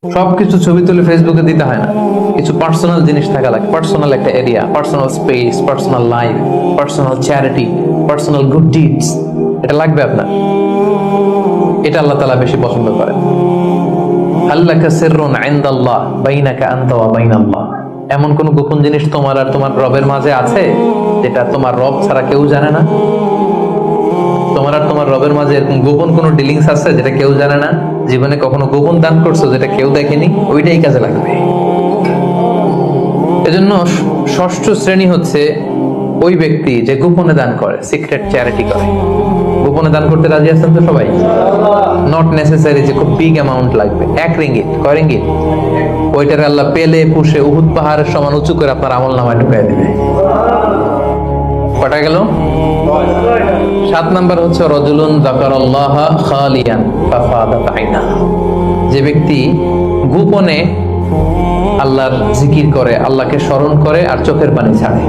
সবকিছু ছবি তুলে ফেসবুকে দিতে হয় না, কিছু পার্সোনাল জিনিস থাকা লাগে। পার্সোনাল একটা area, personal space, personal life, personal charity, personal good deeds, এটা লাগবে আপনার। এটা আল্লাহ তাআলা বেশি পছন্দ করেন। আল্লাকা সিররুন ইনদাল্লাহ বাইনাকা আনতা ওয়া বাইনাল্লাহ, এমন কোন গোপন জিনিস তোমার আর তোমার রবের মাঝে আছে যেটা তোমার রব ছাড়া কেউ জানে না? তোমার আর তোমার রবের মাঝে এরকম গোপন কোনো ডিলিংস আছে যেটা কেউ জানে না? জীবনে কখনো গোপন দান করছো যেটা কেউ দেখেনি? ওইটাই কাজে লাগবে। এজন্য ষষ্ঠ শ্রেণী হচ্ছে ওই ব্যক্তি যে গোপনে দান করে, সিক্রেট চ্যারিটি করে। গোপনে দান করতে রাজি আছেন তো সবাই? নট নেসেসারি যে খুব বিগ অ্যামাউন্ট লাগবে। 1 রিঙ্গিত, কয় রিঙ্গিত? ওইটার আল্লাহ পেলে পুষে উহুদ পাহাড়ের সমান উঁচু করে আপনার আমল নামায় ঢুকাই দিবে। কটা গেল? 7 নাম্বার হচ্ছে রাজুলুন যাকারাল্লাহ খালিয়ান ফাফাদাত আইনা, যে ব্যক্তি গোপনে আল্লাহর জিকির করে, আল্লাহকে স্মরণ করে আর চোখের পানি ছাড়ে।